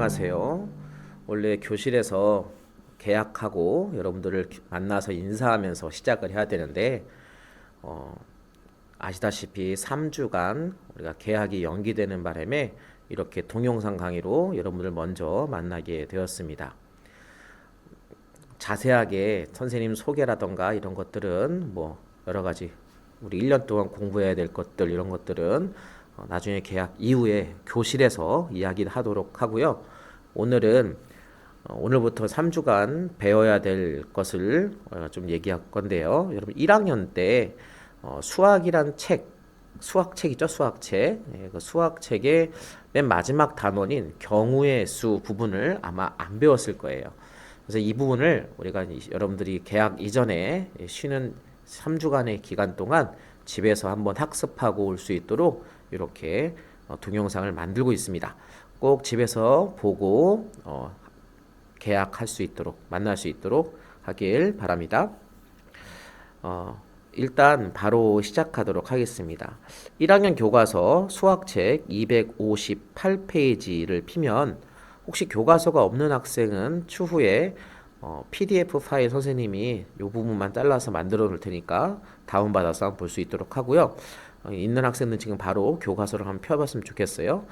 안녕하세요. 원래 교실에서 계약하고 여러분들을 만나서 인사하면서 시작을 해야 되는데 어, 아시다시피 3주간 우리가 계약이 연기되는 바람에 이렇게 동영상 강의로 여러분들 먼저 만나게 되었습니다. 자세하게 선생님 소개라던가 이런 것들은 뭐 여러 가지 우리 1년 동안 공부해야 될 것들 이런 것들은 나중에 계약 이후에 교실에서 이야기를 하도록 하고요. 오늘은 오늘부터 3주간 배워야 될 것을 좀 얘기할 건데요. 여러분 1학년 때 수학이란 수학책 있죠? 수학책. 그 수학책의 맨 마지막 단원인 경우의 수 부분을 아마 안 배웠을 거예요. 그래서 이 부분을 우리가 여러분들이 개학 이전에 쉬는 3주간의 기간 동안 집에서 한번 학습하고 올 수 있도록 이렇게 동영상을 만들고 있습니다. 꼭 집에서 보고 계약할 수 있도록 만날 수 있도록 하길 바랍니다. 일단 바로 시작하도록 하겠습니다. 1학년 교과서 수학책 258페이지를 피면 혹시 교과서가 없는 학생은 추후에 PDF 파일 선생님이 이 부분만 잘라서 만들어 놓을 테니까 다운받아서 한번 볼 수 있도록 하고요. 있는 학생은 지금 바로 교과서를 한번 펴봤으면 좋겠어요.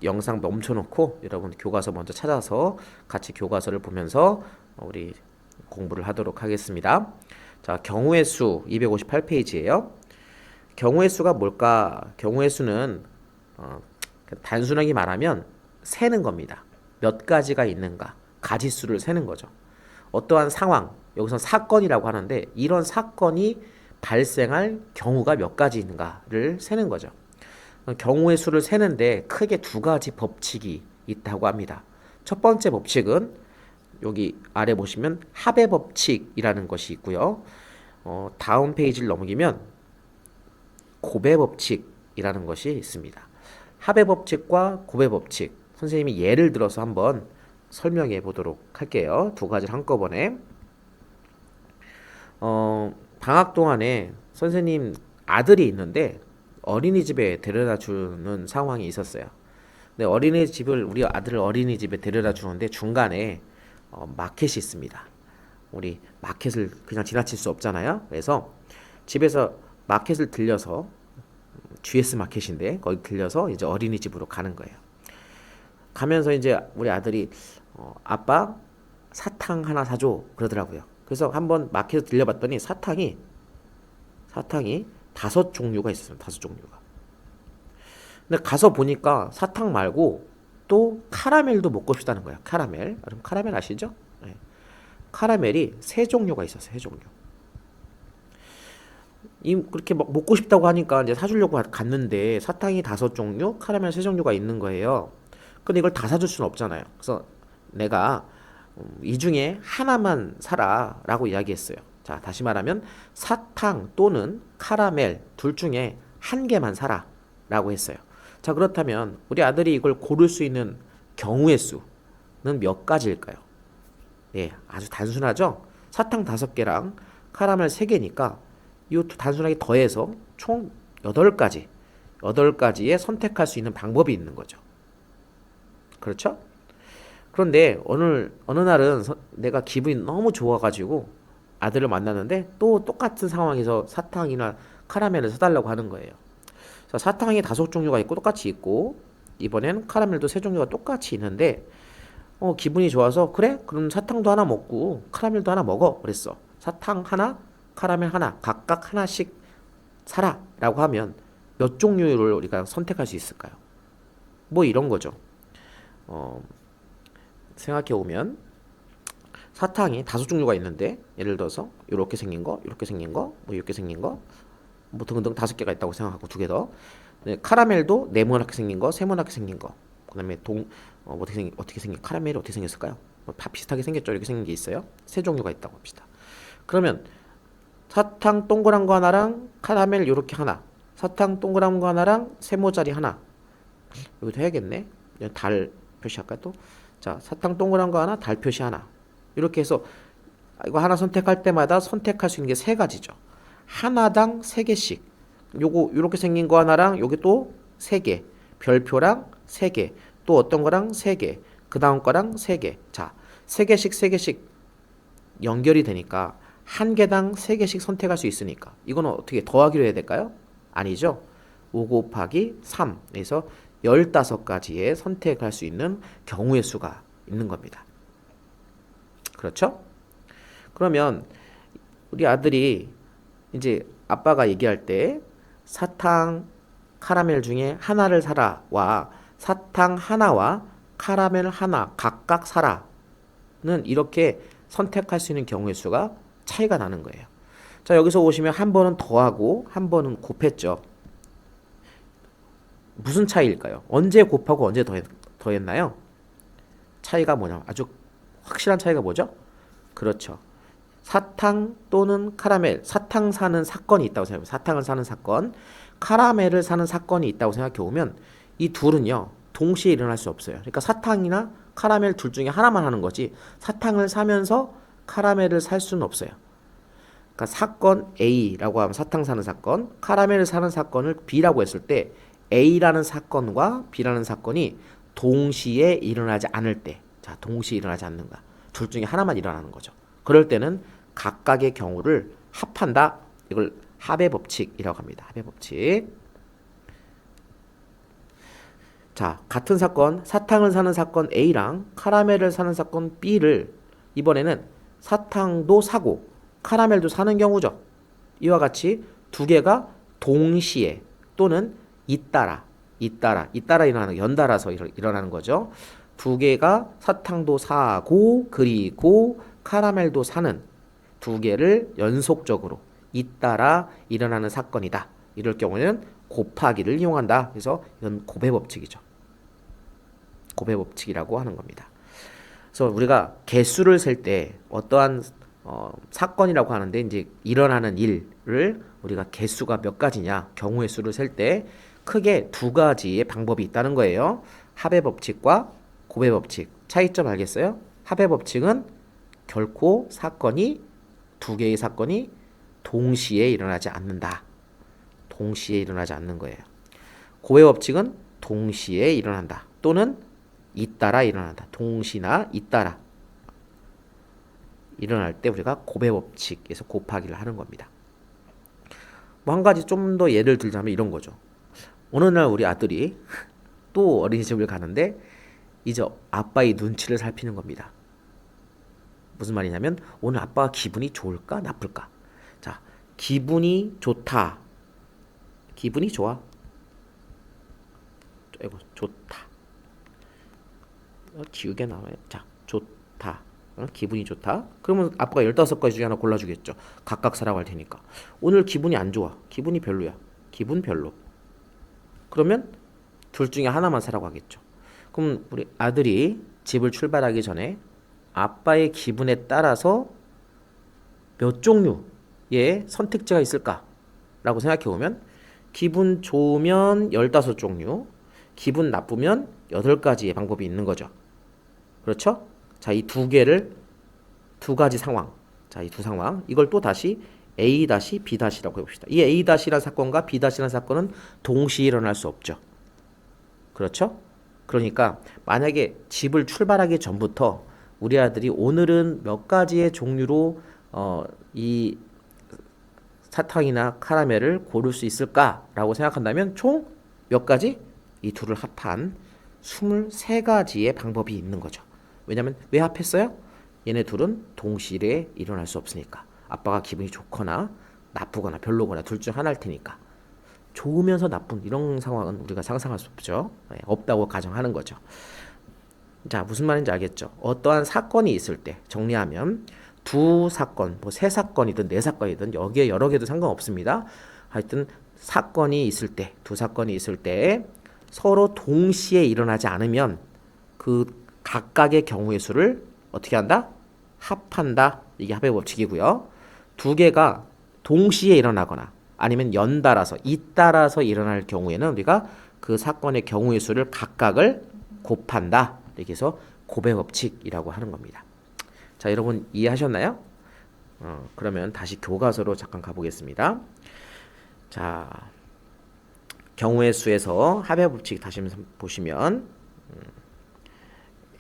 영상 멈춰놓고 여러분 교과서 먼저 찾아서 같이 교과서를 보면서 우리 공부를 하도록 하겠습니다. 자, 경우의 수 258페이지예요. 경우의 수가 뭘까? 경우의 수는 단순하게 말하면 세는 겁니다. 몇 가지가 있는가? 가지수를 세는 거죠. 어떠한 상황, 여기서 사건이라고 하는데 이런 사건이 발생할 경우가 몇 가지 있는가를 세는 거죠. 경우의 수를 세는데 크게 두 가지 법칙이 있다고 합니다. 첫 번째 법칙은 여기 아래 보시면 합의 법칙이라는 것이 있고요. 다음 페이지를 넘기면 곱의 법칙이라는 것이 있습니다. 합의 법칙과 곱의 법칙, 선생님이 예를 들어서 한번 설명해 보도록 할게요. 두 가지를 한꺼번에. 방학 동안에 선생님 아들이 있는데 어린이집에 데려다 주는 상황이 있었어요. 근데 우리 아들을 어린이집에 데려다 주는데 중간에 마켓이 있습니다. 우리 마켓을 그냥 지나칠 수 없잖아요. 그래서 집에서 마켓을 들려서 GS 마켓인데 거기 들려서 이제 어린이집으로 가는 거예요. 가면서 이제 우리 아들이 아빠 사탕 하나 사줘 그러더라고요. 그래서 한번 마켓에 들려봤더니 사탕이 5종류가 있었어요. 5종류가. 근데 가서 보니까 사탕 말고 또 카라멜도 먹고 싶다는 거야. 카라멜. 여러분 카라멜 아시죠? 네. 카라멜이 3종류가 있었어요. 3종류. 그렇게 막 먹고 싶다고 하니까 이제 사주려고 갔는데 사탕이 5종류, 카라멜 3종류가 있는 거예요. 근데 이걸 다 사줄 수는 없잖아요. 그래서 내가 이 중에 하나만 사라 라고 이야기했어요. 자, 다시 말하면 사탕 또는 카라멜 둘 중에 한 개만 사라 라고 했어요. 자, 그렇다면 우리 아들이 이걸 고를 수 있는 경우의 수는 몇 가지일까요? 예, 아주 단순하죠? 사탕 5개랑 카라멜 3개니까 이것도 단순하게 더해서 총 8가지의 선택할 수 있는 방법이 있는 거죠. 그렇죠? 그런데 어느 날은 내가 기분이 너무 좋아가지고 아들을 만났는데 또 똑같은 상황에서 사탕이나 카라멜을 사달라고 하는 거예요. 자, 사탕이 5종류가 있고 똑같이 있고 이번엔 카라멜도 3종류가 똑같이 있는데 기분이 좋아서 그래? 그럼 사탕도 하나 먹고 카라멜도 하나 먹어 그랬어. 사탕 하나, 카라멜 하나 각각 하나씩 사라 라고 하면 몇 종류를 우리가 선택할 수 있을까요? 뭐 이런 거죠. 생각해보면 사탕이 5종류가 있는데 예를 들어서 이렇게 생긴 거, 이렇게 생긴 거, 뭐 이렇게 생긴 거, 뭐 등등 5개가 있다고 생각하고 2개 더. 네, 카라멜도 네모나게 생긴 거, 세모나게 생긴 거. 그다음에 어떻게 생긴 카라멜이 어떻게 생겼을까요? 다 비슷하게 생겼죠. 이렇게 생긴 게 있어요. 3종류가 있다고 합시다. 그러면 사탕 동그란 거 하나랑 카라멜 이렇게 하나, 사탕 동그란 거 하나랑 세모짜리 하나. 여기도 해야겠네. 달 표시할까요 또? 자, 사탕 동그란 거 하나, 달 표시 하나. 이렇게 해서 이거 하나 선택할 때마다 선택할 수 있는 게 3가지죠. 하나당 3개씩. 요거 이렇게 생긴 거 하나랑 요게 또 3개. 별표랑 3개. 또 어떤 거랑 3개, 그 다음 거랑 3개. 자, 3개씩 연결이 되니까 한 개당 3개씩 선택할 수 있으니까 이거는 어떻게 더하기로 해야 될까요? 아니죠. 5 곱하기 3에서 15가지의 선택할 수 있는 경우의 수가 있는 겁니다. 그렇죠? 그러면 우리 아들이 이제 아빠가 얘기할 때 사탕, 카라멜 중에 하나를 사라와 사탕 하나와 카라멜 하나 각각 사라는 이렇게 선택할 수 있는 경우의 수가 차이가 나는 거예요. 자, 여기서 보시면 한 번은 더하고 한 번은 곱했죠. 무슨 차이일까요? 언제 곱하고 언제 더했나요? 차이가 뭐냐? 아주 확실한 차이가 뭐죠? 그렇죠. 사탕 또는 카라멜, 사탕 사는 사건이 있다고 생각해요. 사탕을 사는 사건, 카라멜을 사는 사건이 있다고 생각해 보면 이 둘은요, 동시에 일어날 수 없어요. 그러니까 사탕이나 카라멜 둘 중에 하나만 하는 거지, 사탕을 사면서 카라멜을 살 수는 없어요. 그러니까 사건 A라고 하면 사탕 사는 사건, 카라멜을 사는 사건을 B라고 했을 때 A라는 사건과 B라는 사건이 동시에 일어나지 않을 때, 자, 동시에 일어나지 않는가. 둘 중에 하나만 일어나는 거죠. 그럴 때는 각각의 경우를 합한다. 이걸 합의 법칙이라고 합니다. 합의 법칙. 자, 같은 사건, 사탕을 사는 사건 A랑 카라멜을 사는 사건 B를 이번에는 사탕도 사고 카라멜도 사는 경우죠. 이와 같이 두 개가 동시에 또는 잇따라 일어나는, 연달아서 일어나는 거죠. 두 개가 사탕도 사고 그리고 카라멜도 사는 두 개를 연속적으로 잇따라 일어나는 사건이다. 이럴 경우에는 곱하기를 이용한다. 그래서 이건 곱의 법칙이죠. 곱의 법칙이라고 하는 겁니다. 그래서 우리가 개수를 셀 때 어떠한 사건이라고 하는데 이제 일어나는 일을 우리가 개수가 몇 가지냐, 경우의 수를 셀 때 크게 두 가지의 방법이 있다는 거예요. 합의 법칙과 곱의 법칙. 차이점 알겠어요? 합의 법칙은 결코 두 개의 사건이 동시에 일어나지 않는다. 동시에 일어나지 않는 거예요. 곱의 법칙은 동시에 일어난다. 또는 잇따라 일어난다. 동시나 잇따라 일어날 때 우리가 곱의 법칙에서 곱하기를 하는 겁니다. 뭐 한 가지 좀 더 예를 들자면 이런 거죠. 어느 날 우리 아들이 또 어린이집을 가는데 이제 아빠의 눈치를 살피는 겁니다. 무슨 말이냐면 오늘 아빠가 기분이 좋을까 나쁠까? 자, 기분이 좋다. 기분이 좋아. 아이고, 좋다. 지우개 나와요. 자, 좋다. 기분이 좋다. 그러면 아빠가 15가지 중에 하나 골라주겠죠. 각각 사라고 할 테니까. 오늘 기분이 안 좋아. 기분이 별로야. 기분 별로. 그러면 둘 중에 하나만 사라고 하겠죠. 그럼 우리 아들이 집을 출발하기 전에 아빠의 기분에 따라서 몇 종류의 선택지가 있을까라고 생각해 보면 기분 좋으면 15종류, 기분 나쁘면 8가지의 방법이 있는 거죠. 그렇죠? 자, 이 두 개를 두 가지 상황. 자, 이 두 상황. 이걸 또 다시 A-B-라고 해봅시다. 이 A-라는 사건과 B-라는 사건은 동시에 일어날 수 없죠. 그렇죠? 그러니까 만약에 집을 출발하기 전부터 우리 아들이 오늘은 몇 가지의 종류로 이 사탕이나 카라멜을 고를 수 있을까라고 생각한다면 총 몇 가지? 이 둘을 합한 23가지의 방법이 있는 거죠. 왜냐면 왜 합했어요? 얘네 둘은 동시에 일어날 수 없으니까. 아빠가 기분이 좋거나 나쁘거나 별로거나 둘 중 하나일 테니까. 좋으면서 나쁜 이런 상황은 우리가 상상할 수 없죠. 네, 없다고 가정하는 거죠. 자, 무슨 말인지 알겠죠? 어떠한 사건이 있을 때 정리하면 두 사건, 뭐 세 사건이든 네 사건이든 여기에 여러 개도 상관없습니다. 하여튼 사건이 있을 때, 두 사건이 있을 때 서로 동시에 일어나지 않으면 그 각각의 경우의 수를 어떻게 한다? 합한다. 이게 합의 법칙이고요. 두 개가 동시에 일어나거나 아니면 연달아서 잇따라서 일어날 경우에는 우리가 그 사건의 경우의 수를 각각을 곱한다. 이렇게 해서 곱의 법칙이라고 하는 겁니다. 자, 여러분 이해하셨나요? 그러면 다시 교과서로 잠깐 가보겠습니다. 자, 경우의 수에서 합의 법칙 다시 한번 보시면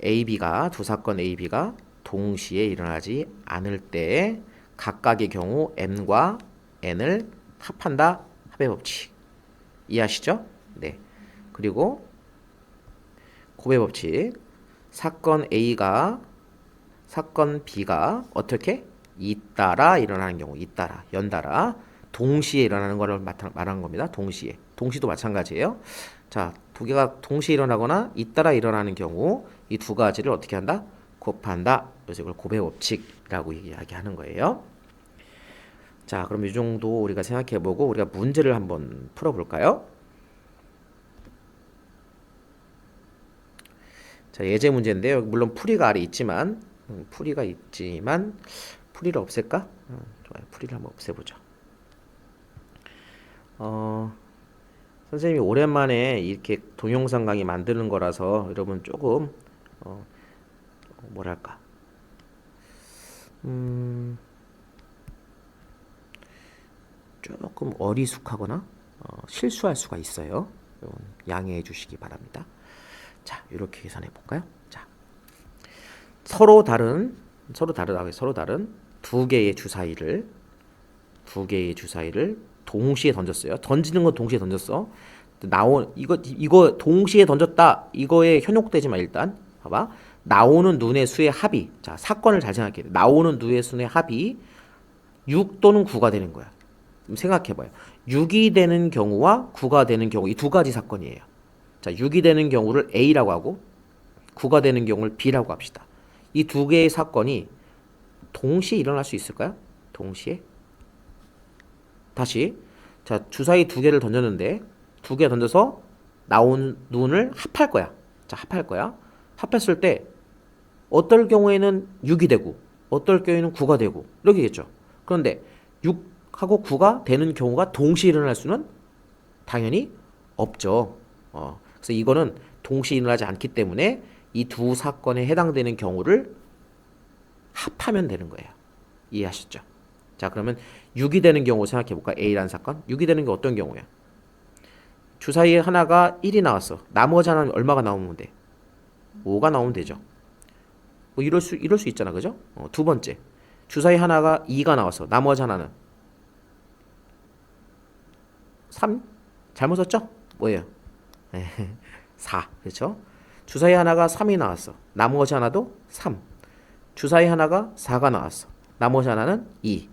AB가 두 사건 AB가 동시에 일어나지 않을 때 각각의 경우 M과 N을 합한다. 합의 법칙. 이해하시죠? 네. 그리고 곱의 법칙. 사건 A가 사건 B가 어떻게? 잇따라 일어나는 경우, 잇따라, 연달아 동시에 일어나는 것을 말하는 겁니다. 동시에. 동시도 마찬가지예요. 자, 두 개가 동시에 일어나거나 잇따라 일어나는 경우 이 두 가지를 어떻게 한다? 곱한다. 그래서 이걸 곱의 법칙이라고 이야기하는 거예요. 자, 그럼 이 정도 우리가 생각해보고 우리가 문제를 한번 풀어볼까요? 자, 예제 문제인데요. 물론 풀이가 아래 있지만 풀이를 없앨까? 좋아요. 풀이를 한번 없애보죠. 선생님이 오랜만에 이렇게 동영상 강의 만드는 거라서 여러분 조금 뭐랄까 조금 어리숙하거나 실수할 수가 있어요. 여러분 양해해 주시기 바랍니다. 자, 이렇게 계산해 볼까요? 자, 서로 다른 두 개의 주사위를 동시에 던졌어요. 던지는 건 동시에 던졌어. 이거 동시에 던졌다. 이거에 현혹되지만 일단 봐봐. 나오는 눈의 수의 합이, 자, 사건을 잘 생각해. 나오는 눈의 수의 합이 6 또는 9가 되는 거야. 생각해봐요. 6이 되는 경우와 9가 되는 경우 이 두 가지 사건이에요. 자, 6이 되는 경우를 A라고 하고 9가 되는 경우를 B라고 합시다. 이 두 개의 사건이 동시에 일어날 수 있을까요? 동시에? 다시, 자, 주사위 두 개를 던졌는데 두 개 던져서 나온 눈을 합할 거야. 자, 합할 거야. 합했을 때 어떨 경우에는 6이 되고 어떨 경우에는 9가 되고 이렇게겠죠. 그런데 6하고 9가 되는 경우가 동시에 일어날 수는 당연히 없죠. 그래서 이거는 동시에 일어나지 않기 때문에 이 두 사건에 해당되는 경우를 합하면 되는 거예요. 이해하셨죠? 자, 그러면 6이 되는 경우 생각해 볼까? A라는 사건. 6이 되는 게 어떤 경우야? 주사위에 하나가 1이 나왔어. 나머지 하나는 얼마가 나오면 돼? 5가 나오면 되죠. 뭐 이럴 수 있잖아. 그죠? 두 번째. 주사위 하나가 2가 나왔어. 나머지 하나는 3? 잘못 썼죠? 뭐예요? 4. 그렇죠? 주사위 하나가 3이 나왔어. 나머지 하나도 3. 주사위 하나가 4가 나왔어. 나머지 하나는 2.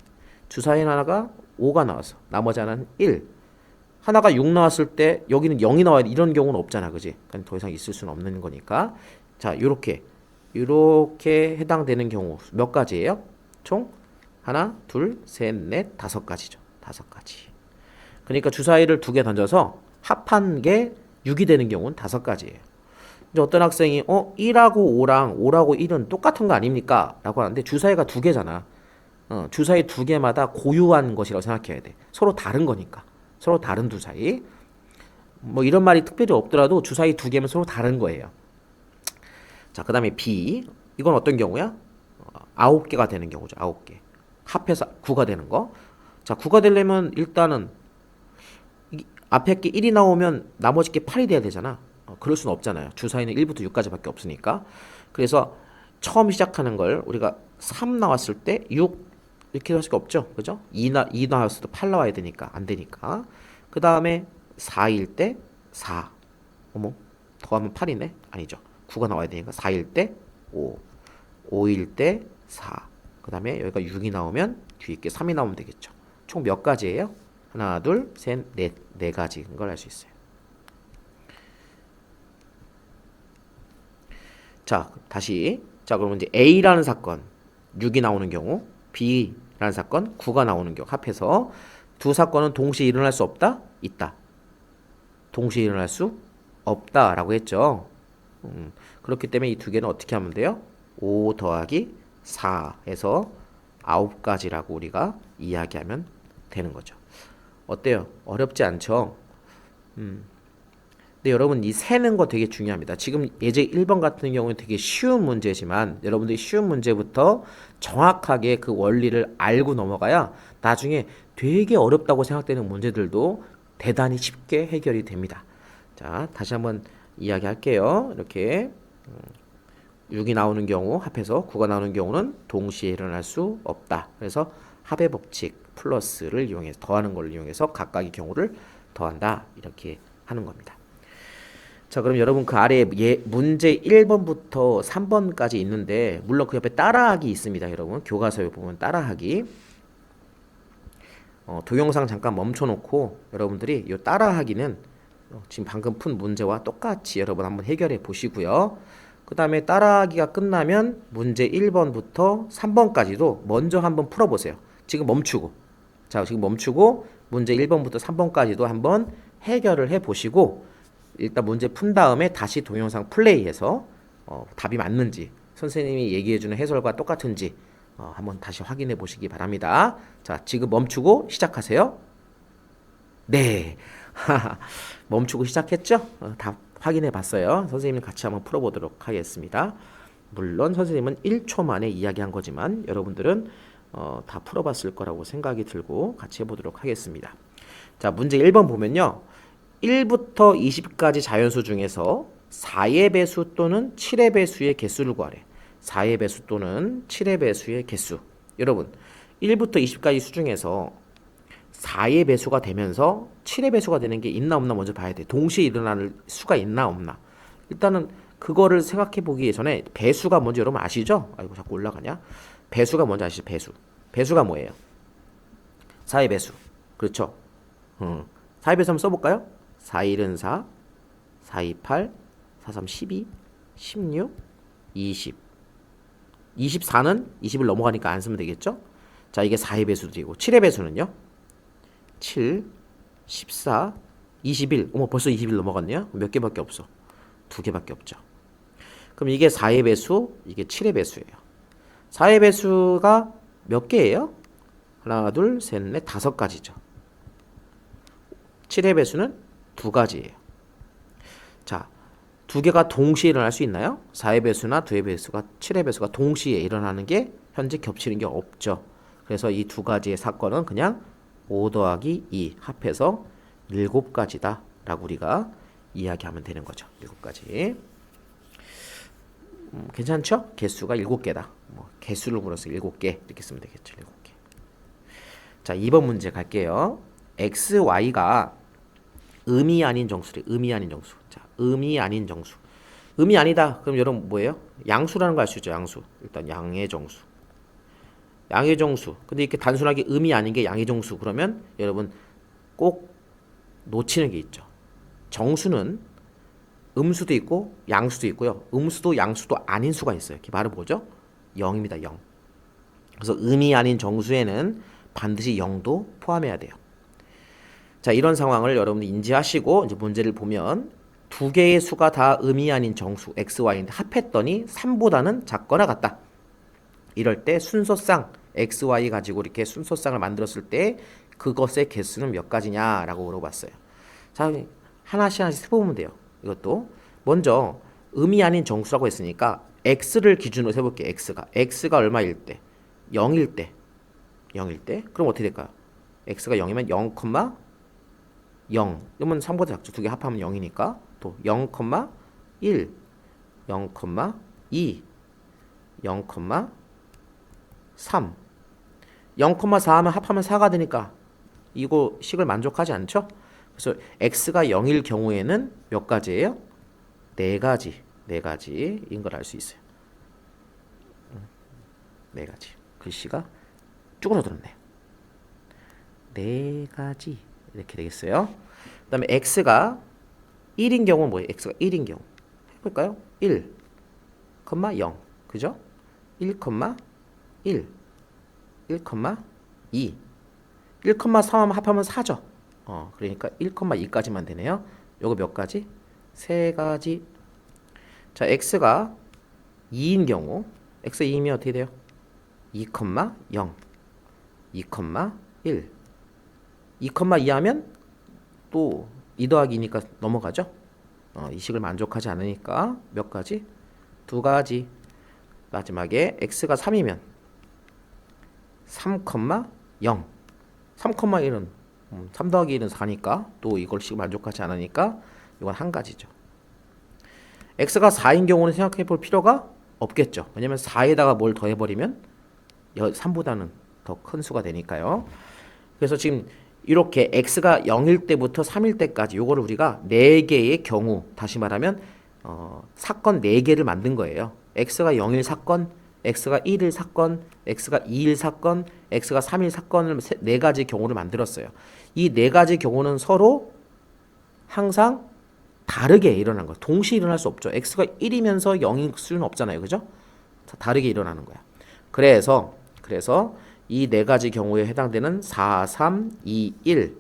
주사위 하나가 5가 나왔어. 나머지 하나는 1. 하나가 6 나왔을 때 여기는 0이 나와야 돼. 이런 경우는 없잖아. 그지? 그러니까 더 이상 있을 수는 없는 거니까. 자, 요렇게 해당되는 경우 몇 가지예요? 총 하나, 둘, 셋, 넷, 5가지죠. 5가지. 그러니까 주사위를 두 개 던져서 합한 게 6이 되는 경우는 5가지예요. 이제 어떤 학생이 1하고 5랑 1은 똑같은 거 아닙니까? 라고 하는데 주사위가 두 개잖아. 주사위 두 개마다 고유한 것이라고 생각해야 돼. 서로 다른 거니까. 서로 다른 주사위. 뭐 이런 말이 특별히 없더라도 주사위 두 개면 서로 다른 거예요. 자, 그 다음에 B. 이건 어떤 경우야? 9개가 되는 경우죠. 9개. 합해서 9가 되는 거. 자, 9가 되려면 일단은 앞에 게 1이 나오면 나머지 게 8이 돼야 되잖아. 그럴 수는 없잖아요. 주사위는 1부터 6까지밖에 없으니까. 그래서 처음 시작하는 걸 우리가 3 나왔을 때 6 이렇게 할 수가 없죠. 그죠? 2 나왔을 때 8 나와야 되니까 안 되니까. 그 다음에 4일 때 4. 어머, 더하면 8이네? 아니죠. 9가 나와야 되니까 4일 때 5. 5일 때 4. 그 다음에 여기가 6이 나오면 뒤에 게 3이 나오면 되겠죠. 총 몇 가지예요? 하나, 둘, 셋, 넷. 4가지인 걸 알 수 있어요. 자, 다시. 자, 그러면 이제 A라는 사건 6이 나오는 경우, B라는 사건 9가 나오는 경우 합해서 두 사건은 동시에 일어날 수 없다? 있다. 동시에 일어날 수 없다라고 했죠. 그렇기 때문에 이 두 개는 어떻게 하면 돼요? 5 더하기 4에서 9가지라고 우리가 이야기하면 되는 거죠. 어때요? 어렵지 않죠? 근데 여러분 이 세는 거 되게 중요합니다. 지금 예제 1번 같은 경우는 되게 쉬운 문제지만 여러분들이 쉬운 문제부터 정확하게 그 원리를 알고 넘어가야 나중에 되게 어렵다고 생각되는 문제들도 대단히 쉽게 해결이 됩니다. 자, 다시 한번 이야기할게요. 이렇게 6이 나오는 경우 합해서 9가 나오는 경우는 동시에 일어날 수 없다. 그래서 합의 법칙 플러스를 이용해서 더하는 걸 이용해서 각각의 경우를 더한다. 이렇게 하는 겁니다. 자, 그럼 여러분 그 아래에 문제 1번부터 3번까지 있는데 물론 그 옆에 따라하기 있습니다. 여러분 교과서에 보면 따라하기 동영상 잠깐 멈춰놓고 여러분들이 이 따라하기는 지금 방금 푼 문제와 똑같이 여러분 한번 해결해 보시고요. 그 다음에 따라하기가 끝나면 문제 1번부터 3번까지도 먼저 한번 풀어보세요. 지금 멈추고. 자, 지금 멈추고 문제 1번부터 3번까지도 한번 해결을 해 보시고 일단 문제 푼 다음에 다시 동영상 플레이해서 답이 맞는지 선생님이 얘기해주는 해설과 똑같은지 한번 다시 확인해 보시기 바랍니다. 자, 지금 멈추고 시작하세요. 네. 멈추고 시작했죠? 답 확인해 봤어요. 선생님 같이 한번 풀어보도록 하겠습니다. 물론 선생님은 1초 만에 이야기한 거지만 여러분들은 다 풀어봤을 거라고 생각이 들고 같이 해보도록 하겠습니다. 자, 문제 1번 보면요. 1부터 20까지 자연수 중에서 4의 배수 또는 7의 배수의 개수를 구하래. 4의 배수 또는 7의 배수의 개수. 여러분 1부터 20까지 수 중에서 4의 배수가 되면서 7의 배수가 되는 게 있나 없나 먼저 봐야 돼. 동시에 일어나는 수가 있나 없나. 일단은 그거를 생각해 보기 전에 배수가 뭔지 여러분 아시죠? 아이고 자꾸 올라가냐. 배수가 뭔지 아시죠? 배수. 배수가 뭐예요? 4의 배수. 그렇죠? 4의 배수 한번 써볼까요? 4, 1은 4, 4, 2, 8, 4, 3, 12, 16, 20. 24는 20을 넘어가니까 안 쓰면 되겠죠? 자, 이게 4의 배수들이고 7의 배수는요? 7, 14, 21. 어머, 벌써 21 넘어갔네요? 몇 개밖에 없어? 2개밖에 없죠. 그럼 이게 4의 배수, 이게 7의 배수예요. 4의 배수가 몇 개예요? 하나, 둘, 셋, 넷, 5가지죠. 7의 배수는 2가지예요. 자, 2개가 동시에 일어날 수 있나요? 4의 배수나 2의 배수가 7의 배수가 동시에 일어나는 게 현재 겹치는 게 없죠. 그래서 이 2가지의 사건은 그냥 5 더하기 2 합해서 7가지다 라고 우리가 이야기하면 되는 거죠. 7가지. 괜찮죠? 개수가 7개다. 개수를 물어서 7개 이렇게 쓰면 되겠죠. 7개. 자, 2번 문제 갈게요. x, y가 음이 아닌 정수래. 음이 아닌 정수. 자, 음이 아닌 정수. 음이 아니다. 그럼 여러분 뭐예요? 양수라는 거 알 수 있죠. 양수. 일단 양의 정수. 양의 정수. 근데 이렇게 단순하게 음이 아닌 게 양의 정수. 그러면 여러분 꼭 놓치는 게 있죠. 정수는 음수도 있고 양수도 있고요. 음수도 양수도 아닌 수가 있어요. 그 말은 뭐죠? 0입니다. 0. 그래서 음이 아닌 정수에는 반드시 0도 포함해야 돼요. 자, 이런 상황을 여러분들 인지하시고 이제 문제를 보면 2개의 수가 다 음이 아닌 정수 x, y인데 합했더니 3보다는 작거나 같다. 이럴 때 순서상 x, y 가지고 이렇게 순서상을 만들었을 때 그것의 개수는 몇 가지냐라고 물어봤어요. 자, 하나씩 세보면 돼요. 이것도 먼저 음이 아닌 정수라고 했으니까 x를 기준으로 세볼게요. x가 얼마일 때? 0일 때. 0일 때? 그럼 어떻게 될까요? x가 0이면 0, 0. 그러면 3보다 작죠. 2개 합하면 0이니까 또 0, 1, 0, 2, 0, 3. 0,4 하면 합하면 4가 되니까 이거 식을 만족하지 않죠? 그래서 x가 0일 경우에는 몇 가지예요? 4가지. 4가지인 걸 알 수 있어요. 4가지. 글씨가 쭈그러들었네. 4가지. 이렇게 되겠어요. 그 다음에 x가 1인 경우는 뭐예요? x가 1인 경우. 해볼까요? 1, 0. 그죠? 1, 1, 1,2. 1,3 하면 합하면 4죠. 그러니까 1,2까지만 되네요. 요거 몇 가지? 3가지. 자, x가 2인 경우, x 2이면 어떻게 돼요? 2,0, 2,1. 2,2 하면 또 2 더하기 2니까 넘어가죠. 이 식을 만족하지 않으니까 몇 가지? 2가지. 마지막에 x가 3이면 3,0. 3,1은 3 더하기 1은 4니까 또 이걸 식 만족하지 않으니까 이건 한 가지죠. x가 4인 경우는 생각해 볼 필요가 없겠죠. 왜냐면 4에다가 뭘 더해버리면 3보다는 더 큰 수가 되니까요. 그래서 지금 이렇게 x가 0일 때부터 3일 때까지 요거를 우리가 4개의 경우, 다시 말하면 사건 4개를 만든 거예요. x가 0일 사건, x가 1일 사건, x가 2일 사건, x가 3일 사건을 4가지 경우를 만들었어요. 이 4가지 경우는 서로 항상 다르게 일어난 거야. 동시에 일어날 수 없죠. x가 1이면서 0일 수는 없잖아요. 그죠? 다르게 일어나는 거야. 그래서 이 4가지 경우에 해당되는 4, 3, 2, 1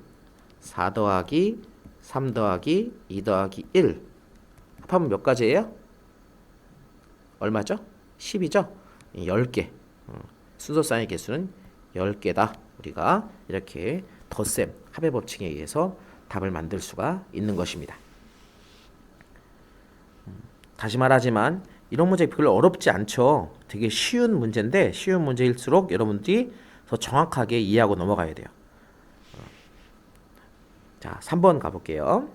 4 더하기 3 더하기 2 더하기 1 합하면 몇 가지예요? 얼마죠? 10이죠? 10개. 순서쌍의 개수는 10개다. 우리가 이렇게 덧셈 합의 법칙에 의해서 답을 만들 수가 있는 것입니다. 다시 말하지만 이런 문제 별로 어렵지 않죠. 되게 쉬운 문제인데 쉬운 문제일수록 여러분들이 더 정확하게 이해하고 넘어가야 돼요. 자, 3번 가볼게요.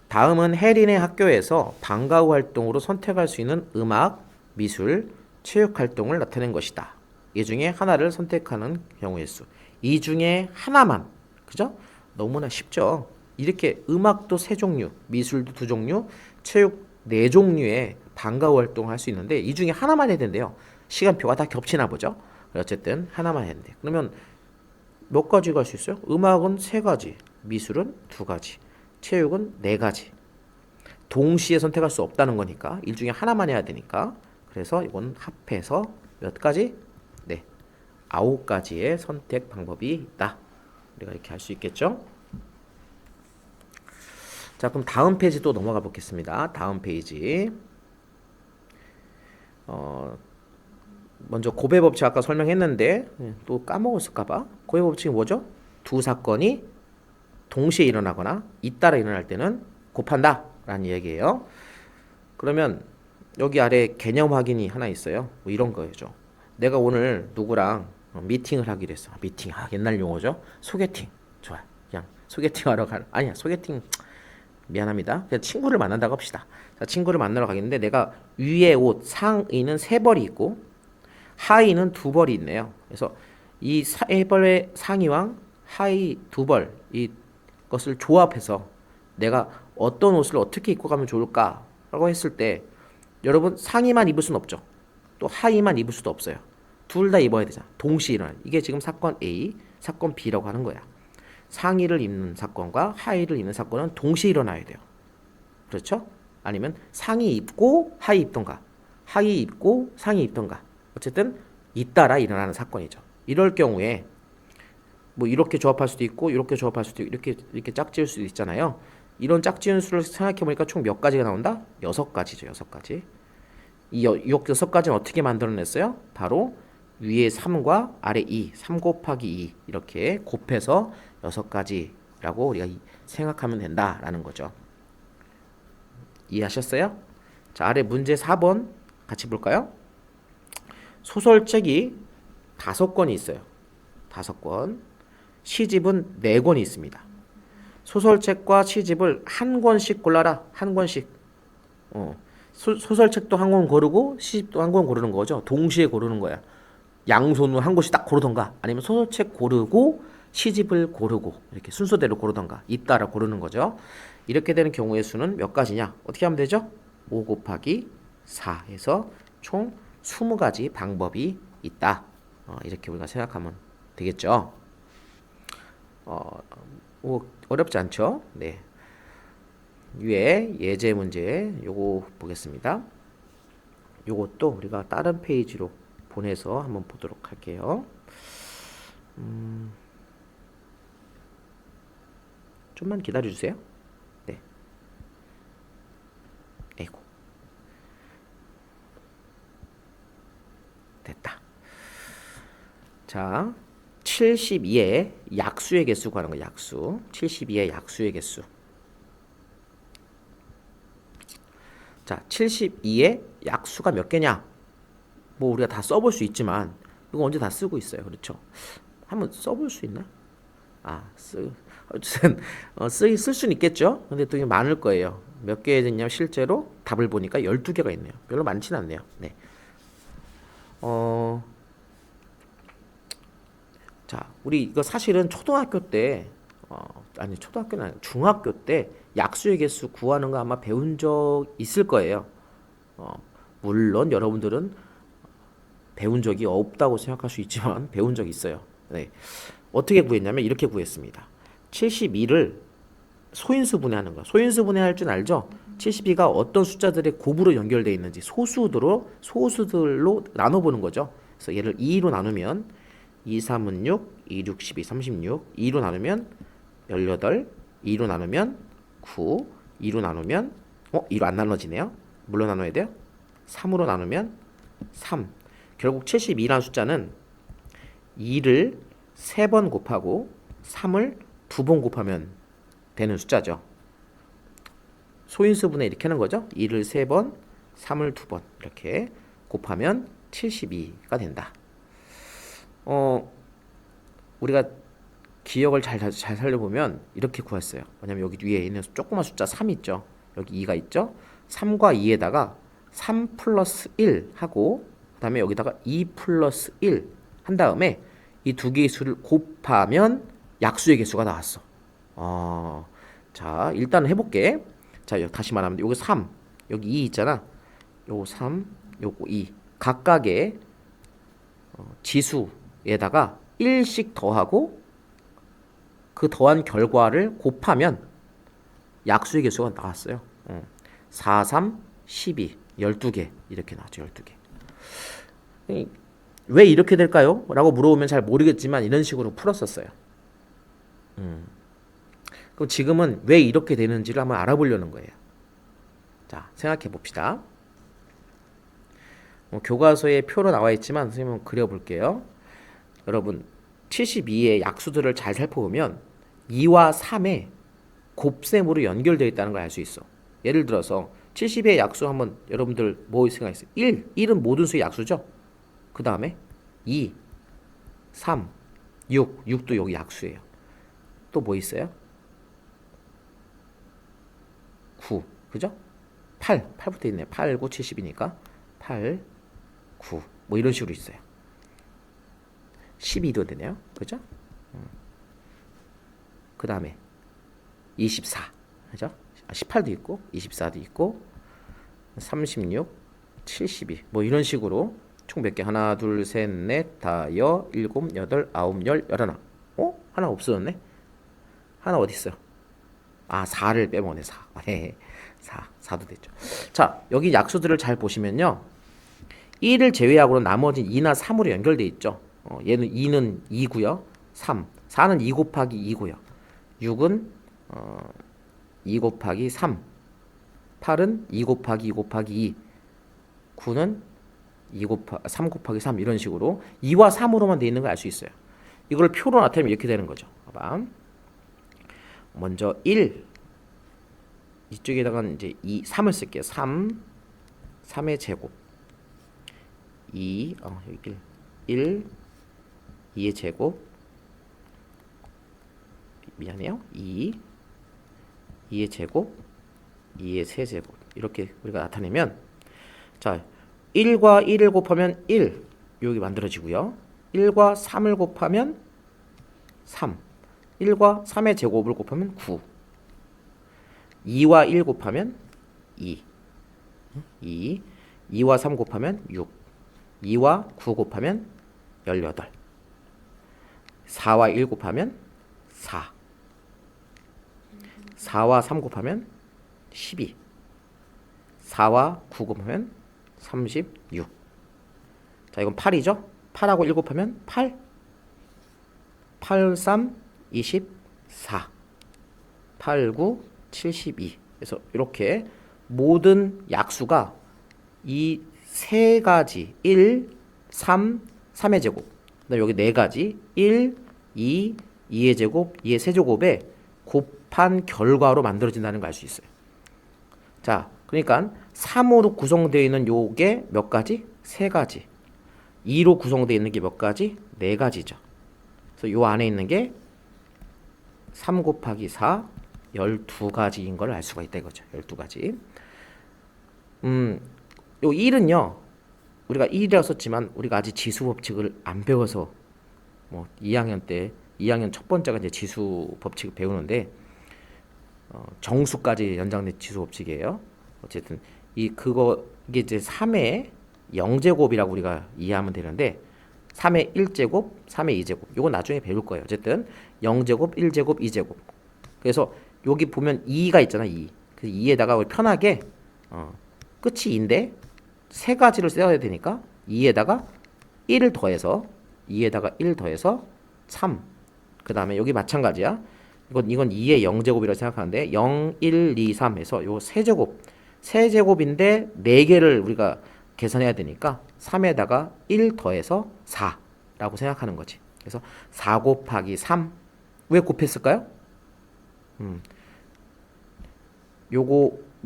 다음은 혜린의 학교에서 방과 후 활동으로 선택할 수 있는 음악, 미술, 체육 활동을 나타낸 것이다. 이 중에 하나를 선택하는 경우의 수. 이 중에 하나만. 그죠? 너무나 쉽죠. 이렇게 음악도 3종류, 미술도 2종류, 체육 4종류의 방과 후 활동을 할 수 있는데 이 중에 하나만 해야 된대요. 시간표가 다 겹치나 보죠. 어쨌든 하나만 해야 된대. 그러면 몇 가지가 할 수 있어요? 음악은 3가지, 미술은 2가지, 체육은 4가지. 동시에 선택할 수 없다는 거니까 일 중에 하나만 해야 되니까 그래서 이건 합해서 몇 가지? 네, 9가지의 선택 방법이 있다. 우리가 이렇게 할 수 있겠죠? 자, 그럼 다음 페이지 또 넘어가 보겠습니다. 다음 페이지. 먼저 고배 법칙 아까 설명했는데 또 까먹었을까봐. 고배 법칙이 뭐죠? 두 사건이 동시에 일어나거나 잇따라 일어날 때는 곱한다 라는 얘기예요. 그러면 여기 아래 개념 확인이 하나 있어요. 뭐 이런 거죠. 내가 오늘 누구랑 미팅을 하기로 했어. 미팅, 옛날 용어죠. 소개팅. 좋아. 그냥 소개팅 하러 아니야, 소개팅 미안합니다. 그냥 친구를 만난다고 합시다. 자, 친구를 만나러 가겠는데 내가 위에 옷 상의는 3벌이 있고 하의는 2벌이 있네요. 그래서 이 3벌의 상의와 하의 2벌 이것을 조합해서 내가 어떤 옷을 어떻게 입고 가면 좋을까라고 했을 때 여러분 상의만 입을 수는 없죠. 또 하의만 입을 수도 없어요. 둘 다 입어야 되잖아. 동시에 일어나. 이게 지금 사건 A, 사건 B라고 하는 거야. 상의를 입는 사건과 하의를 입는 사건은 동시에 일어나야 돼요. 그렇죠? 아니면 상의 입고 하의 입던가 하의 입고 상의 입던가 어쨌든 잇따라 일어나는 사건이죠. 이럴 경우에 뭐 이렇게 조합할 수도 있고 이렇게 조합할 수도 있고 이렇게 짝지을 수도 있잖아요. 이런 짝지은 수를 생각해 보니까 총 몇 가지가 나온다? 6가지죠. 6가지. 이 6가지는 어떻게 만들어냈어요? 바로 위에 3과 아래 2, 3 곱하기 2 이렇게 곱해서 6가지라고 우리가 생각하면 된다라는 거죠. 이해하셨어요? 자, 아래 문제 4번 같이 볼까요? 소설책이 5권이 있어요. 5권. 시집은 4권이 있습니다. 소설책과 시집을 한 권씩 골라라. 한 권씩. 소설책도 한 권 고르고 시집도 한 권 고르는 거죠. 동시에 고르는 거야. 양손으로 한 권씩 딱 고르던가 아니면 소설책 고르고 시집을 고르고 이렇게 순서대로 고르던가 잇따라 고르는 거죠. 이렇게 되는 경우의 수는 몇 가지냐? 어떻게 하면 되죠? 5 곱하기 4에서 총 20가지 방법이 있다. 이렇게 우리가 생각하면 되겠죠. 어렵지 않죠? 네. 위에 예제 문제 요거 보겠습니다. 요것도 우리가 다른 페이지로 보내서 한번 보도록 할게요. 좀만 기다려 주세요. 네. 에이고. 됐다. 자, 72의 약수의 개수 구하는 거. 약수. 72의 약수의 개수. 자, 72의 약수가 몇 개냐? 뭐 우리가 다 써볼 수 있지만 이거 언제 다 쓰고 있어요. 그렇죠? 한번 써볼 수 있나? 어쨌든 쓸 수는 있겠죠. 근데 또 이게 많을 거예요. 몇 개 됐냐면 실제로 답을 보니까 12개가 있네요. 별로 많지는 않네요. 네. 자, 우리 이거 사실은 초등학교 때, 아니 초등학교는 아니고 중학교 때 약수의 개수 구하는 거 아마 배운 적 있을 거예요. 어, 물론 여러분들은 배운 적이 없다고 생각할 수 있지만 배운 적이 있어요. 네. 어떻게 구했냐면 이렇게 구했습니다. 72를 소인수 분해하는 거. 소인수 분해할 줄 알죠? 72가 어떤 숫자들의 곱으로 연결되어 있는지 소수들로 나눠보는 거죠. 그래서 얘를 2로 나누면 2, 3은 6, 2, 6, 12, 36 2로 나누면 18 2로 나누면 9 2로 나누면 2로 안 나눠지네요. 물로 나눠야 돼요. 3으로 나누면 3 결국 72라는 숫자는 2를 3번 곱하고 3을 2번 곱하면 되는 숫자죠. 소인수분해 이렇게 하는 거죠. 2를 3번, 3을 2번 이렇게 곱하면 72가 된다. 우리가 기억을 잘 살려보면 이렇게 구했어요. 왜냐면 여기 위에 있는 조그만 숫자 3 있죠. 여기 2가 있죠. 3과 2에다가 3 플러스 1 하고 그 다음에 여기다가 2 플러스 1 한 다음에 이 두 개의 수를 곱하면 약수의 개수가 나왔어. 자, 일단 해볼게. 자, 다시 말하면 여기 3, 여기 2 있잖아. 요거 3, 요거 2. 각각의 지수에다가 1씩 더하고 그 더한 결과를 곱하면 약수의 개수가 나왔어요. 4, 3, 12, 12개 이렇게 나왔죠. 12개. 왜 이렇게 될까요? 라고 물어보면 잘 모르겠지만 이런 식으로 풀었었어요. 그럼 지금은 왜 이렇게 되는지를 한번 알아보려는 거예요. 자, 생각해 봅시다. 교과서에 표로 나와 있지만 선생님은 그려볼게요. 여러분 72의 약수들을 잘 살펴보면 2와 3의 곱셈으로 연결되어 있다는 걸 알 수 있어. 예를 들어서 70의 약수 한번 여러분들 뭐 생각했어요? 1은 모든 수의 약수죠. 그 다음에 2, 3, 6도 여기 약수예요. 또 뭐 있어요? 9, 그죠? 8부터 있네요. 8, 9, 70이니까 8, 9, 뭐 이런 식으로 있어요. 12도 되네요. 그죠? 그 다음에 24, 그죠? 18도 있고 24도 있고 36, 72, 뭐 이런 식으로 총 몇 개? 하나, 둘, 셋, 넷, 다섯, 일곱, 여덟, 아홉, 열, 열하나. 하나 없어졌네? 하나 어디 있어요? 4를 빼먹네. 4. 4도 됐죠. 자, 여기 약수들을 잘 보시면요. 1을 제외하고는 나머지 2나 3으로 연결돼 있죠. 얘는 2는 2고요. 3. 4는 2 곱하기 2고요. 6은 2 곱하기 3. 8은 2 곱하기 2 곱하기 2. 9는 3 곱하기 3 이런 식으로 2와 3으로만 되어 있는 걸 알 수 있어요. 이걸 표로 나타내면 이렇게 되는 거죠. 봐봐. 먼저 1 이쪽에다가는 이제 3을 쓸게요. 3의 제곱 2 여기 1 2의 제곱 미안해요. 2의 제곱 2의 세제곱 이렇게 우리가 나타내면 자 1과 1을 곱하면 1 여기 만들어지고요. 1과 3을 곱하면 3 1과 3의 제곱을 곱하면 9 2와 1 곱하면 2 2와 3 곱하면 6 2와 9 곱하면 18 4와 1 곱하면 4 4와 3 곱하면 12 4와 9 곱하면 36 자 이건 8이죠? 8하고 1 곱하면 8 8, 3, 24 8, 9, 72 그래서 이렇게 모든 약수가 이 세 가지 1, 3, 3의 제곱 그다음에 여기 네 가지 1, 2, 2의 제곱, 2의 세제곱에 곱한 결과로 만들어진다는 걸 알 수 있어요. 자, 그러니까 3으로 구성되어 있는 요게 몇 가지? 세 가지. 2로 구성되어 있는 게 몇 가지? 네 가지죠. 그래서 요 안에 있는 게 3 곱하기 4, 12가지인 걸 알 수가 있다 이거죠. 12가지. 요 1은요. 우리가 1이라고 썼지만 우리가 아직 지수 법칙을 안 배워서 뭐 2학년 첫 번째가 이제 지수 법칙을 배우는데 정수까지 연장된 지수 법칙이에요. 어쨌든 이게 이제 3의 0제곱이라고 우리가 이해하면 되는데 3의 1제곱, 3의 2제곱. 요거 나중에 배울 거예요. 어쨌든 0제곱, 1제곱, 2제곱. 그래서 여기 보면 2가 있잖아, 2. 그 2에다가 우리 편하게 끝이 2인데 세 가지를 써야 되니까 2에다가 1을 더해서 2에다가 1 더해서 3. 그다음에 여기 마찬가지야. 이건 2의 0제곱이라고 생각하는데 0, 1, 2, 3 해서 요 세제곱. 세제곱인데 4개를 우리가 계산해야 되니까 3에다가 1 더해서 4라고 생각하는 거지. 그래서 4 곱하기 3. 왜 곱했을까요?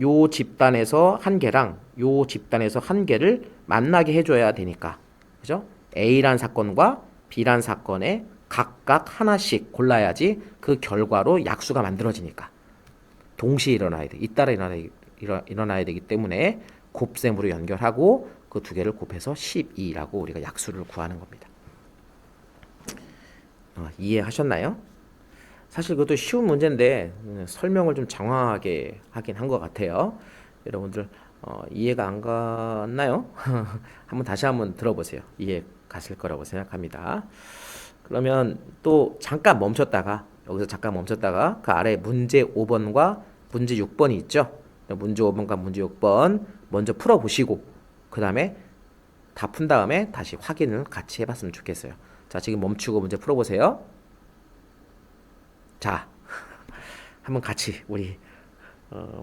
요 집단에서 한 개랑 요 집단에서 한 개를 만나게 해줘야 되니까. 그죠? A란 사건과 B란 사건에 각각 하나씩 골라야지 그 결과로 약수가 만들어지니까. 동시에 일어나야 돼. 잇따라 일어나야 되기 때문에 곱셈으로 연결하고 그 두 개를 곱해서 12라고 우리가 약수를 구하는 겁니다. 이해하셨나요? 사실 그것도 쉬운 문제인데 설명을 좀 장황하게 하긴 한 것 같아요. 여러분들 이해가 안 갔나요? 한번 다시 한번 들어보세요. 이해 가실 거라고 생각합니다. 그러면 또 잠깐 멈췄다가 여기서 잠깐 멈췄다가 그 아래 문제 5번과 문제 6번이 있죠. 문제 5번과 문제 6번 먼저 풀어보시고 그 다음에 다 푼 다음에 다시 확인을 같이 해봤으면 좋겠어요. 자, 지금 멈추고 문제 풀어보세요. 자, 한번 같이 우리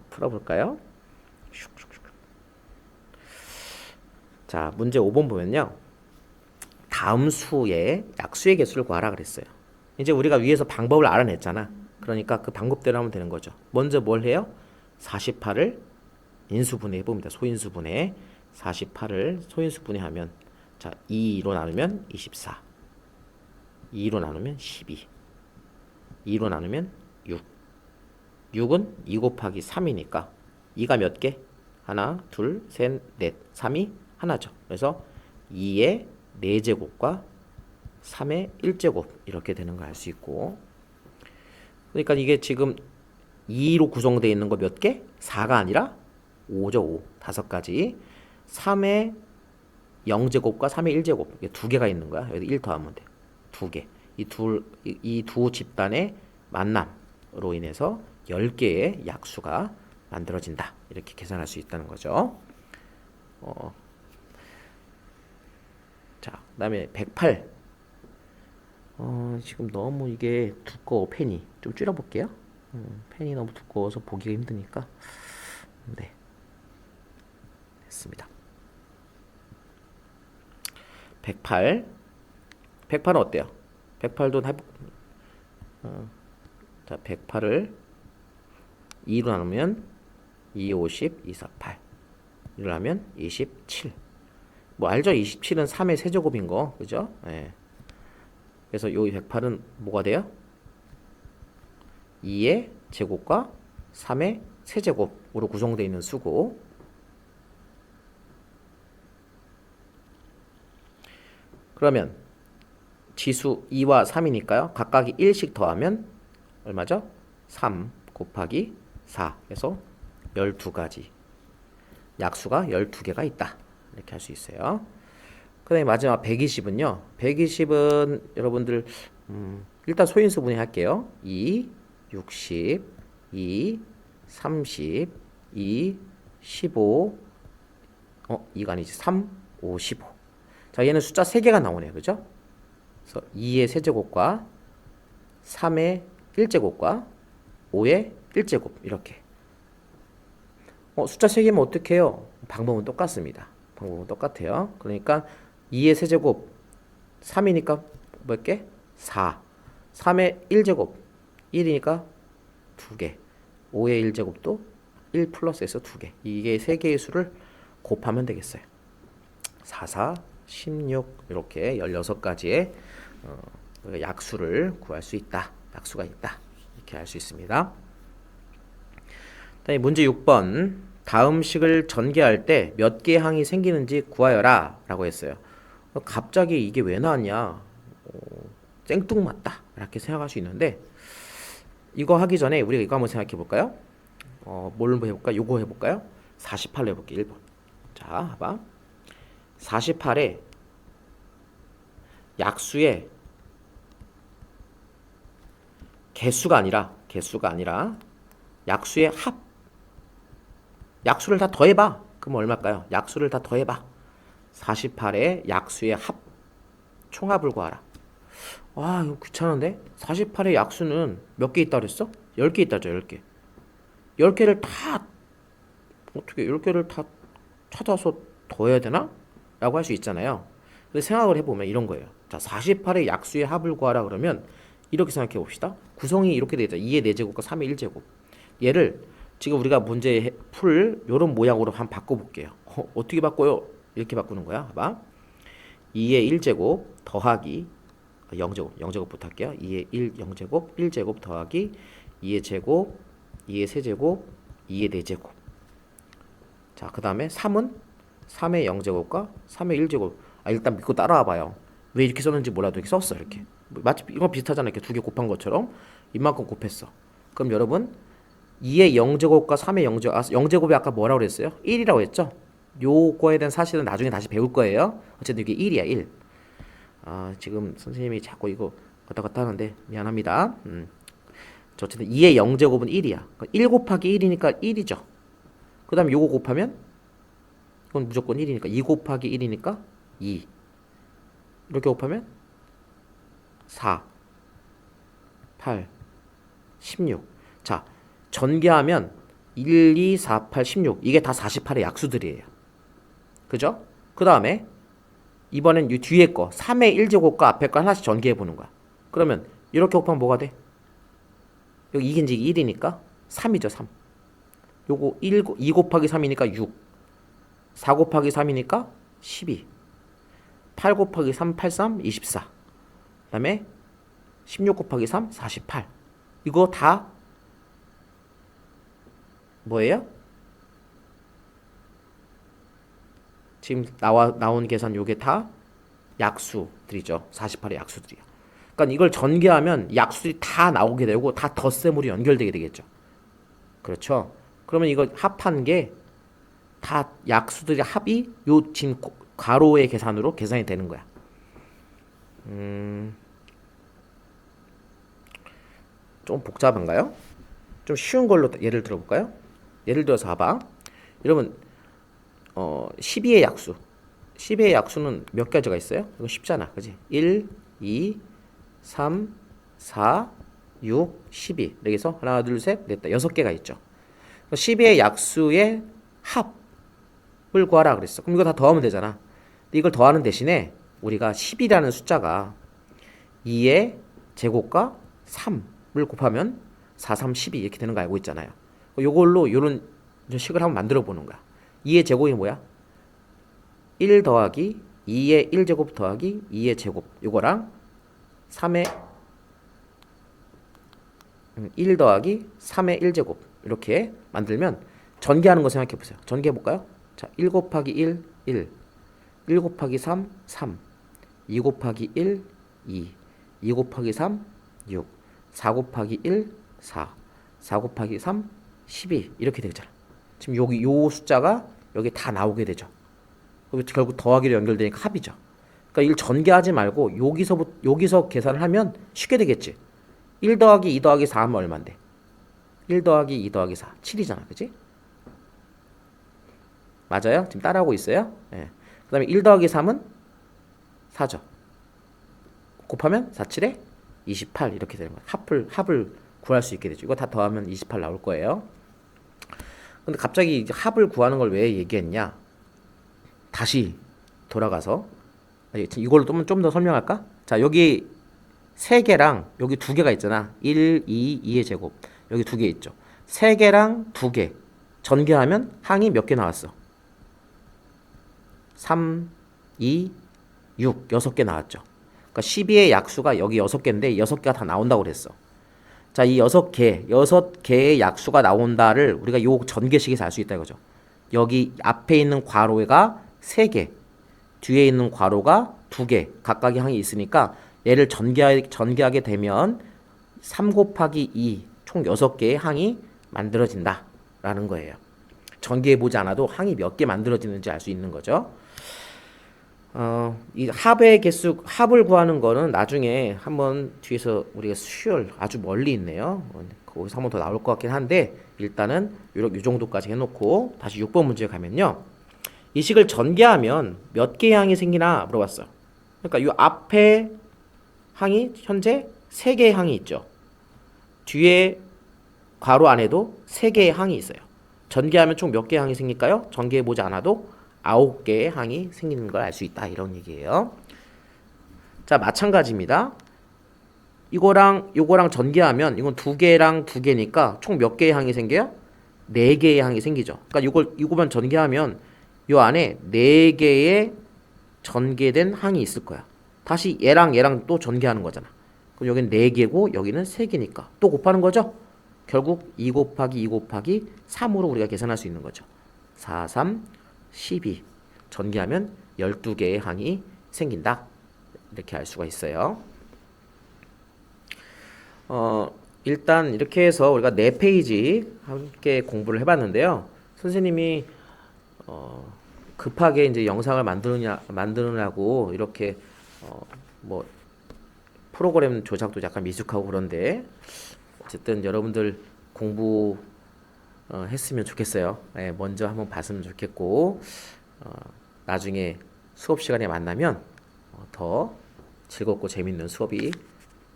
풀어볼까요? 자, 문제 5번 보면요. 다음 수의 약수의 개수를 구하라 그랬어요. 이제 우리가 위에서 방법을 알아냈잖아. 그러니까 그 방법대로 하면 되는 거죠. 먼저 뭘 해요? 48을 인수분해 해봅니다. 소인수분해. 48을 소인수분해 하면 자 2로 나누면 24 2로 나누면 12 2로 나누면 6 6은 2 곱하기 3이니까 2가 몇 개? 하나, 둘, 셋, 넷 3이 하나죠. 그래서 2의 4제곱과 3의 1제곱 이렇게 되는 걸 알 수 있고 그러니까 이게 지금 2로 구성되어 있는 거 몇 개? 4가 아니라 5죠. 5. 5가지 3의 0제곱과 3의 1제곱 이게 2개가 있는 거야. 여기 1 더하면 돼. 2개. 이 두 집단의 만남으로 인해서 10개의 약수가 만들어진다. 이렇게 계산할 수 있다는 거죠. 자, 그 다음에 108. 지금 너무 이게 두꺼워, 펜이. 좀 줄여볼게요. 펜이 너무 두꺼워서 보기가 힘드니까. 네. 됐습니다. 108. 108은 어때요? 108도 자, 108을 2로 나누면 2, 50, 2, 4, 8. 2로 나누면 27. 뭐 알죠? 27은 3의 세제곱인 거. 그죠? 네. 그래서 요 108은 뭐가 돼요? 2의 제곱과 3의 세제곱으로 구성되어 있는 수고 그러면 지수 2와 3이니까요. 각각이 1씩 더하면 얼마죠? 3 곱하기 4 해서 12가지 약수가 12개가 있다. 이렇게 할 수 있어요. 그 다음에 마지막 120은요. 120은 여러분들 일단 소인수 분해할게요. 2, 60, 2, 30, 2, 15 2가 아니지 3, 5, 15 자 얘는 숫자 3개가 나오네요. 그죠? 그래서 2의 세제곱과 3의 1제곱과 5의 1제곱 이렇게 숫자 3개면 어떻게 해요? 방법은 똑같습니다. 방법은 똑같아요. 그러니까 2의 세제곱 3이니까 몇 개? 4 3의 1제곱 1이니까 2개 5의 1제곱도 1 플러스해서 2개 이게 3개의 수를 곱하면 되겠어요. 4, 4, 16 이렇게 16가지의 약수를 구할 수 있다. 약수가 있다. 이렇게 알 수 있습니다. 다음에 문제 6번. 다음 식을 전개할 때 몇 개의 항이 생기는지 구하여라 라고 했어요. 갑자기 이게 왜 나왔냐? 생뚱맞다 이렇게 생각할 수 있는데, 이거 하기 전에 우리가 이거 한번 생각해 볼까요? 뭘 해볼까? 요거 해볼까요? 48로 해볼게. 1번. 자, 봐봐. 48에 약수의 개수가 아니라 약수의 합. 약수를 다 더해봐. 그럼 얼마일까요? 약수를 다 더해봐. 48의 약수의 합. 총합을 구하라. 와, 이거 귀찮은데? 48의 약수는 몇 개 있다 그랬어? 10개 있다죠, 10개. 10개를 다, 어떻게 10개를 다 찾아서 더해야 되나? 라고 할 수 있잖아요. 근데 생각을 해보면 이런 거예요. 자, 48의 약수의 합을 구하라 그러면 이렇게 생각해 봅시다. 구성이 이렇게 되어 있죠. 2의 4제곱과 3의 1제곱. 얘를 지금 우리가 문제 풀 요런 모양으로 한번 바꿔볼게요. 어떻게 바꿔요? 이렇게 바꾸는 거야. 봐봐. 2의 1제곱 더하기 0제곱, 0제곱부터 할게요. 2의 1, 0제곱, 1제곱 더하기 2의 제곱, 2의 세제곱, 2의 4제곱. 자, 그 다음에 3은 3의 0제곱과 3의 1제곱. 일단 믿고 따라와 봐요. 왜 이렇게 썼는지 몰라도 이렇게 썼어. 이렇게. 마치 이거 비슷하잖아. 이렇게 두 개 곱한 것처럼 이만큼 곱했어. 그럼 여러분 2의 0제곱과 3의 0제곱, 0제곱이 아까 뭐라고 그랬어요? 1이라고 했죠? 요거에 대한 사실은 나중에 다시 배울 거예요. 어쨌든 이게 1이야, 1. 지금 선생님이 자꾸 이거 왔다 갔다 하는데 미안합니다. 어쨌든 2의 0제곱은 1이야. 1 곱하기 1이니까 1이죠. 그 다음에 요거 곱하면 이건 무조건 1이니까 2 곱하기 1이니까 2. 이렇게 곱하면 4, 8, 16. 자, 전개하면 1, 2, 4, 8, 16. 이게 다 48의 약수들이에요. 그죠? 그 다음에 이번엔 이 뒤에 거 3의 1제곱과 앞에 거 하나씩 전개해 보는 거야. 그러면 이렇게 곱하면 뭐가 돼? 여기 이게 이제 1이니까 3이죠, 3. 요거 2 곱하기 3이니까 6. 4 곱하기 3이니까 12. 8 곱하기 3, 8, 3, 24. 그 다음에 16 곱하기 3, 48. 이거 다 뭐예요? 지금 나온 계산 요게 다 약수들이죠. 48의 약수들이요. 그러니까 이걸 전개하면 약수들이 다 나오게 되고 다 덧셈으로 연결되게 되겠죠. 그렇죠? 그러면 이거 합한 게 다 약수들의 합이 요 지금 가로의 계산으로 계산이 되는 거야. 좀 복잡한가요? 좀 쉬운 걸로 예를 들어볼까요? 예를 들어서 봐봐. 여러분 12의 약수. 12의 약수는 몇 가지가 있어요? 이거 쉽잖아. 그지? 1, 2, 3, 4, 6, 12. 여기서 하나, 둘, 셋, 넷, 6개가 있죠. 12의 약수의 합을 구하라 그랬어. 그럼 이거 다 더하면 되잖아. 근데 이걸 더하는 대신에 우리가 10이라는 숫자가 2의 제곱과 3을 곱하면 4, 3, 12 이렇게 되는 거 알고 있잖아요. 요걸로 요런 식을 한번 만들어 보는 거야. 2의 제곱이 뭐야? 1 더하기 2의 1제곱 더하기 2의 제곱. 요거랑 3의 1 더하기 3의 1제곱. 이렇게 만들면 전개하는 거 생각해 보세요. 전개해 볼까요? 자, 1 곱하기 1, 1. 1 곱하기 3, 3. 2 곱하기 1, 2. 2 곱하기 3, 6. 4 곱하기 1, 4. 4 곱하기 3, 12. 이렇게 되잖아. 지금 여기 요 숫자가 여기 다 나오게 되죠. 결국 더하기로 연결되니까 합이죠. 그러니까 이걸 전개하지 말고 여기서 계산을 하면 쉽게 되겠지. 1 더하기 2 더하기 4 하면 얼마인데? 1 더하기 2 더하기 4, 7이잖아. 그치? 맞아요? 지금 따라하고 있어요? 예. 그 다음에 1 더하기 3은 4죠. 곱하면 4, 7에 28 이렇게 되는 거예요. 합을 구할 수 있게 되죠. 이거 다 더하면 28 나올 거예요. 근데 갑자기 합을 구하는 걸 왜 얘기했냐? 다시 돌아가서 이걸로 좀 더 설명할까? 자, 여기 3개랑 여기 2개가 있잖아. 1, 2, 2의 제곱. 여기 2개 있죠. 3개랑 2개 전개하면 항이 몇 개 나왔어? 3, 2, 6, 6개 나왔죠. 그러니까 12의 약수가 여기 6개인데 6개가 다 나온다고 그랬어. 자, 이 6개의 약수가 나온다를 우리가 요 전개식에서 알 수 있다 이거죠. 여기 앞에 있는 괄호가 3개, 뒤에 있는 괄호가 2개, 각각의 항이 있으니까 얘를 전개하게 되면 3 곱하기 2, 총 6개의 항이 만들어진다 라는 거예요. 전개해보지 않아도 항이 몇 개 만들어지는지 알 수 있는 거죠. 이 합을 구하는 거는 나중에 한번 뒤에서 우리가 수열 아주 멀리 있네요. 거기서 한번 더 나올 것 같긴 한데 일단은 요 정도까지 해놓고 다시 6번 문제에 가면요. 이 식을 전개하면 몇 개의 항이 생기나 물어봤어요. 그러니까 이 앞에 항이 현재 3개의 항이 있죠. 뒤에 괄호 안에도 3개의 항이 있어요. 전개하면 총 몇 개의 항이 생길까요? 전개해보지 않아도 9개의 항이 생기는 걸 알 수 있다 이런 얘기예요. 자, 마찬가지입니다. 요거랑 전개하면 이건 2개랑 2개니까 총 몇 개의 항이 생겨요? 4개의 항이 생기죠. 그러니까 이거만 전개하면 요 안에 4개의 전개된 항이 있을 거야. 다시 얘랑 또 전개하는 거잖아. 그럼 여기는 4개고 여기는 3개니까 또 곱하는 거죠. 결국 2 곱하기 2 곱하기 3으로 우리가 계산할 수 있는 거죠. 4, 3, 12 전개하면 12개의 항이 생긴다. 이렇게 알 수가 있어요. 일단 이렇게 해서 우리가 4페이지 함께 공부를 해봤는데요. 선생님이 급하게 이제 영상을 만드느라고 이렇게 뭐 프로그램 조작도 약간 미숙하고 그런데 어쨌든 여러분들 공부 했으면 좋겠어요. 예, 먼저 한번 봤으면 좋겠고 나중에 수업 시간에 만나면 더 즐겁고 재밌는 수업이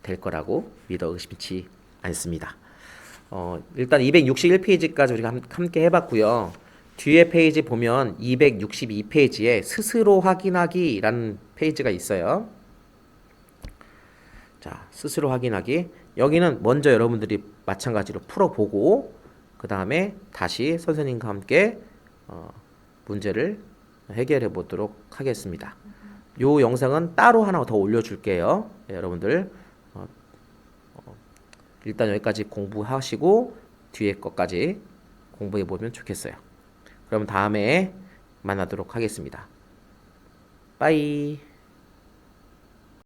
될 거라고 믿어 의심치 않습니다. 일단 261페이지까지 우리가 함께 해봤고요. 뒤에 페이지 보면 262페이지에 스스로 확인하기라는 페이지가 있어요. 자, 스스로 확인하기. 여기는 먼저 여러분들이 마찬가지로 풀어보고 그 다음에 다시 선생님과 함께 문제를 해결해 보도록 하겠습니다. 요 영상은 따로 하나 더 올려줄게요. 네, 여러분들 일단 여기까지 공부하시고 뒤에 것까지 공부해 보면 좋겠어요. 그럼 다음에 만나도록 하겠습니다. 빠이.